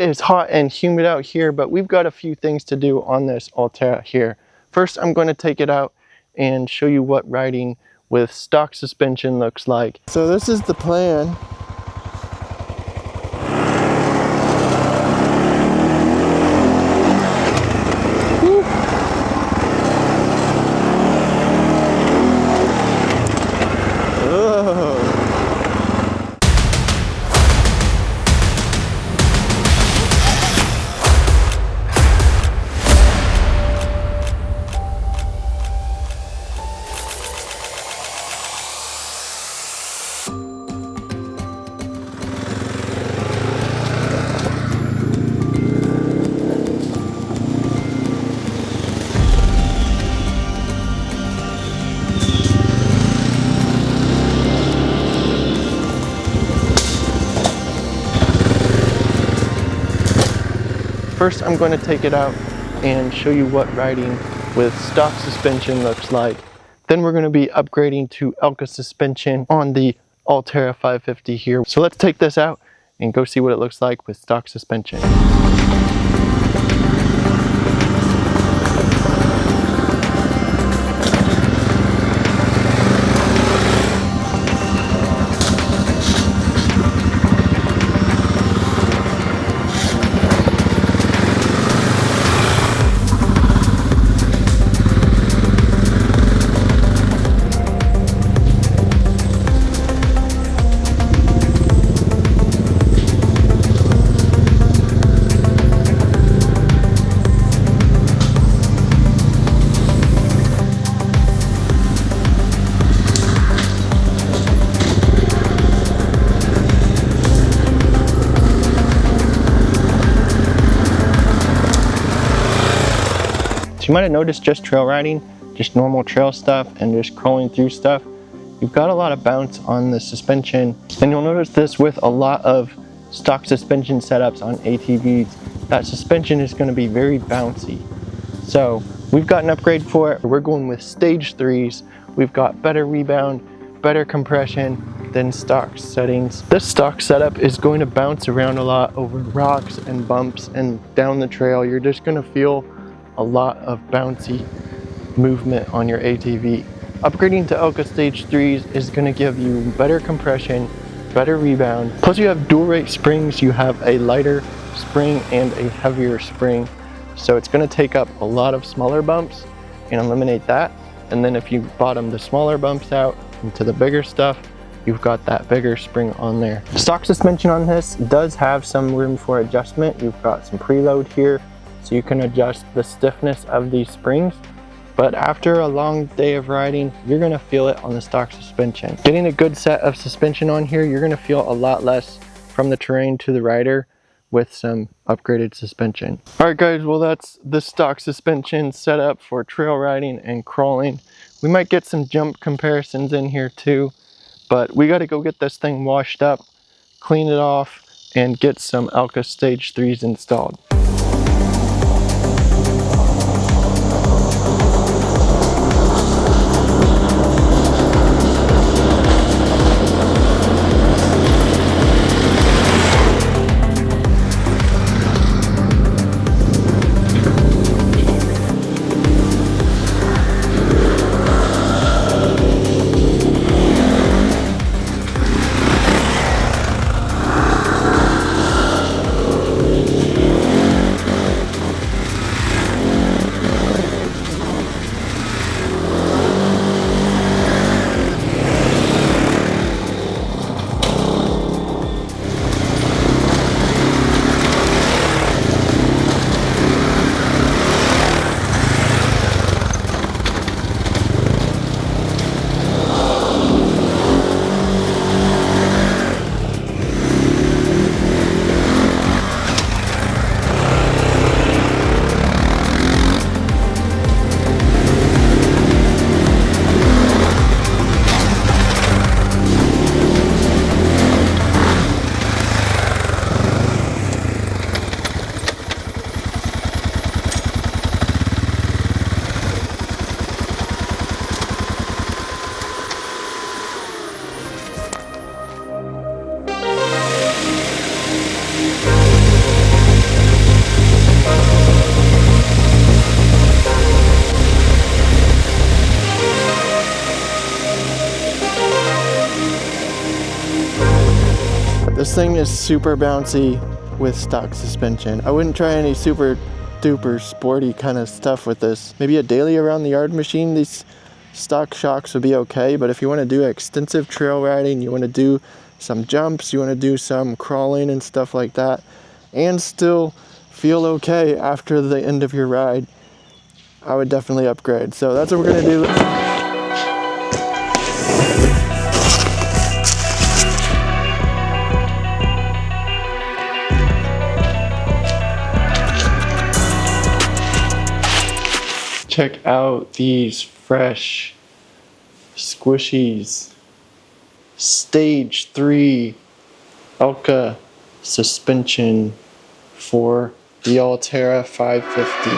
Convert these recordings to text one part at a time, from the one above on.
is hot and humid out here, but we've got a few things to do on this Alterra here. First, I'm going to take it out and show you what riding with stock suspension looks like. So this is the plan. First, I'm going to take it out and show you what riding with stock suspension looks like. Then we're going to be upgrading to Elka suspension on the Alterra 550 here. So let's take this out and go see what it looks like with stock suspension. You might have noticed just trail riding, just normal trail stuff and just crawling through stuff, you've got a lot of bounce on the suspension. And you'll notice this with a lot of stock suspension setups on ATVs. That suspension is going to be very bouncy. So we've got an upgrade for it. We're going with stage 3s. We've got better rebound, better compression than stock settings. This stock setup is going to bounce around a lot over rocks and bumps and down the trail. You're just going to feel a lot of bouncy movement on your ATV. Upgrading to Elka Stage 3s is going to give you better compression, better rebound. Plus you have dual rate springs. You have a lighter spring and a heavier spring. So it's going to take up a lot of smaller bumps and eliminate that. And then if you bottom the smaller bumps out into the bigger stuff, you've got that bigger spring on there. Stock suspension on this does have some room for adjustment. You've got some preload here, so you can adjust the stiffness of these springs. But after a long day of riding, you're gonna feel it on the stock suspension. Getting a good set of suspension on here, you're gonna feel a lot less from the terrain to the rider with some upgraded suspension. All right guys, well that's the stock suspension setup for trail riding and crawling. We might get some jump comparisons in here too, but we gotta go get this thing washed up, clean it off, and get some Elka Stage 3s installed. thing is super bouncy with stock suspension. I wouldn't try any super duper sporty kind of stuff with this. Maybe a daily around the yard machine, these stock shocks would be okay, but if you want to do extensive trail riding, you want to do some jumps, you want to do some crawling and stuff like that, and still feel okay after the end of your ride, I would definitely upgrade. So that's what we're going to do. Check out these fresh squishies. Stage 3 Elka suspension for the Alterra 550.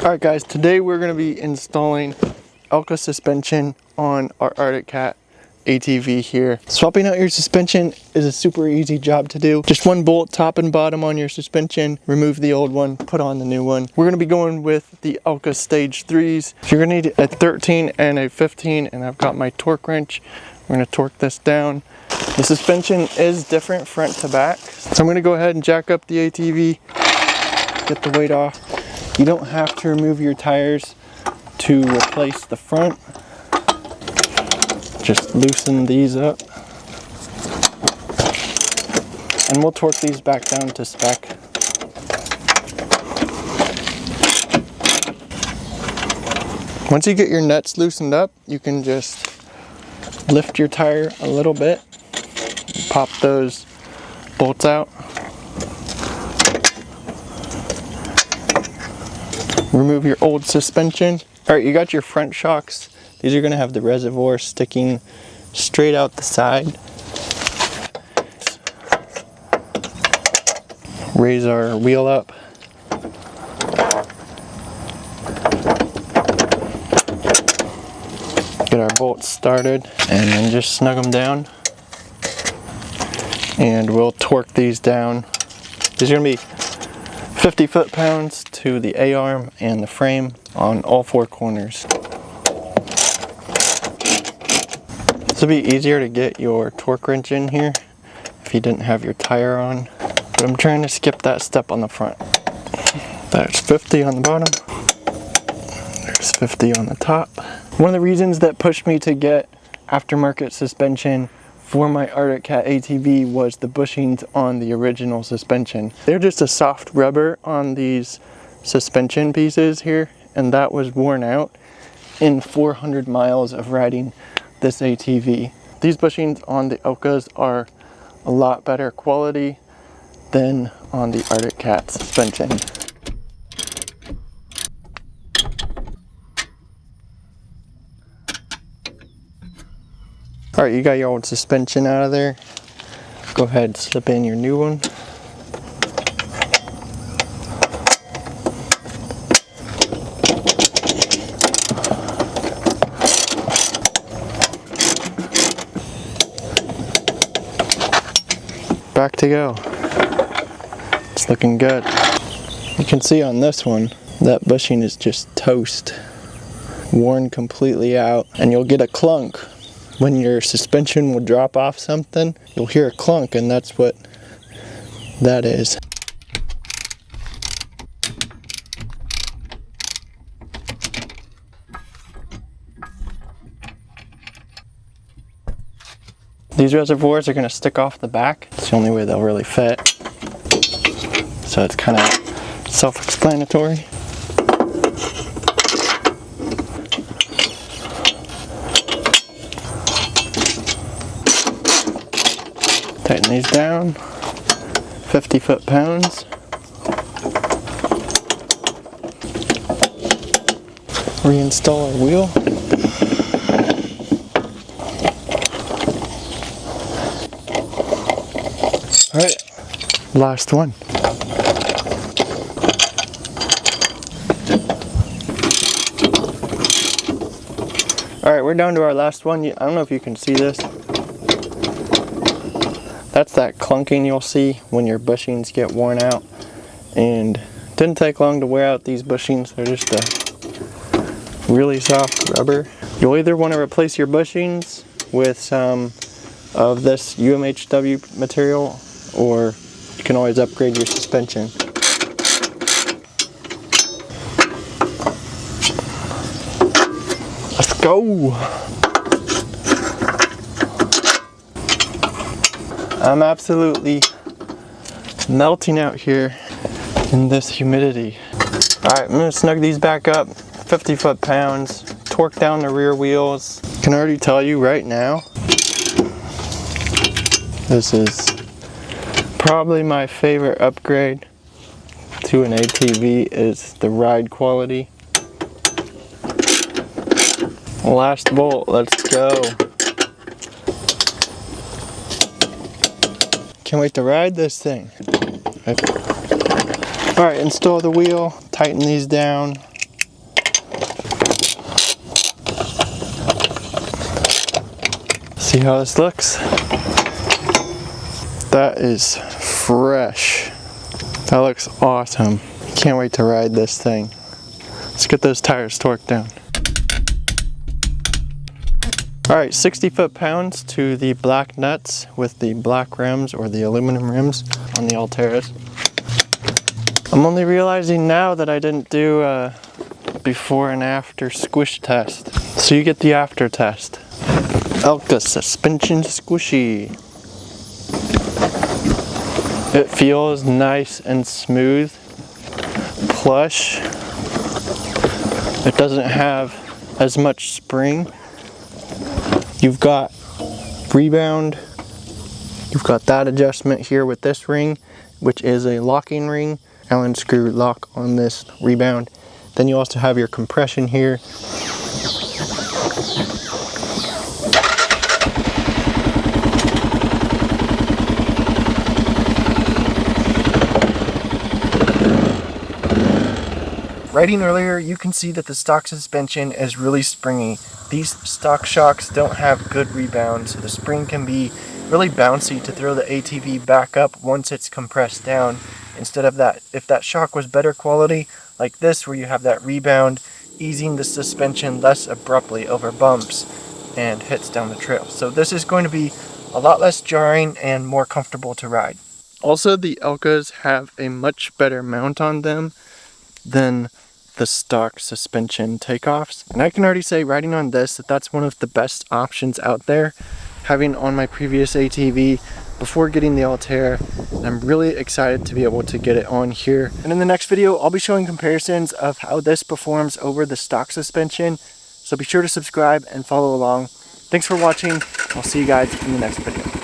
Alright guys, today we're going to be installing Elka suspension on our Arctic Cat ATV here. Swapping out your suspension is a super easy job to do. Just one bolt top and bottom on your suspension, remove the old one, put on the new one. We're going to be going with the Elka Stage 3s. So you're going to need a 13 and a 15, and I've got my torque wrench. We're going to torque this down. The suspension is different front to back. So I'm going to go ahead and jack up the ATV, get the weight off. You don't have to remove your tires to replace the front. Just loosen these up. And we'll torque these back down to spec. Once you get your nuts loosened up, you can just lift your tire a little bit, pop those bolts out. Remove your old suspension. Alright, you got your front shocks. These are going to have the reservoir sticking straight out the side. Raise our wheel up. Get our bolts started and then just snug them down. And we'll torque these down. These are going to be 50 foot-pounds to the A-arm and the frame on all four corners. This will be easier to get your torque wrench in here if you didn't have your tire on. But I'm trying to skip that step on the front. There's 50 on the bottom. There's 50 on the top. One of the reasons that pushed me to get aftermarket suspension for my Arctic Cat ATV was the bushings on the original suspension. They're just a soft rubber on these suspension pieces here, and that was worn out in 400 miles of riding this ATV. These bushings on the Elkas are a lot better quality than on the Arctic Cat suspension. Alright, you got your old suspension out of there. Go ahead and slip in your new one. Back to go. It's looking good. You can see on this one, that bushing is just toast. Worn completely out, and you'll get a clunk. When your suspension will drop off something, you'll hear a clunk, and that's what that is. These reservoirs are going to stick off the back. It's the only way they'll really fit. So it's kind of self-explanatory. Tighten these down, 50 foot-pounds. Reinstall our wheel. Alright, last one. Alright, we're down to our last one. I don't know if you can see this. That's that clunking you'll see when your bushings get worn out and didn't take long to wear out these bushings. They're just a really soft rubber. You'll either want to replace your bushings with some of this UMHW material, or you can always upgrade your suspension. Let's go! I'm absolutely melting out here in this humidity. Alright, I'm going to snug these back up, 50 foot-pounds, torque down the rear wheels. I can already tell you right now, this is probably my favorite upgrade to an ATV is the ride quality. Last bolt, let's go. Can't wait to ride this thing. Alright, install the wheel, tighten these down. See how this looks? That is fresh. That looks awesome. Can't wait to ride this thing. Let's get those tires torqued down. Alright, 60 foot-pounds to the black nuts with the black rims or the aluminum rims on the Alterras. I'm only realizing now that I didn't do a before and after squish test. So you get the after test. Elka suspension squishy. It feels nice and smooth, plush. It doesn't have as much spring. You've got rebound, you've got that adjustment here with this ring, which is a locking ring, Allen screw lock on this rebound. Then you also have your compression here. Riding earlier, you can see that the stock suspension is really springy. These stock shocks don't have good rebound, so the spring can be really bouncy to throw the ATV back up once it's compressed down. Instead of that, if that shock was better quality, like this where you have that rebound, easing the suspension less abruptly over bumps and hits down the trail. So this is going to be a lot less jarring and more comfortable to ride. Also, the Elkas have a much better mount on them than the stock suspension takeoffs, and I can already say riding on this that's one of the best options out there. Having on my previous ATV before getting the Alterra, and I'm really excited to be able to get it on here. And in the next video I'll be showing comparisons of how this performs over the stock suspension, so be sure to subscribe and follow along. Thanks for watching. I'll see you guys in the next video.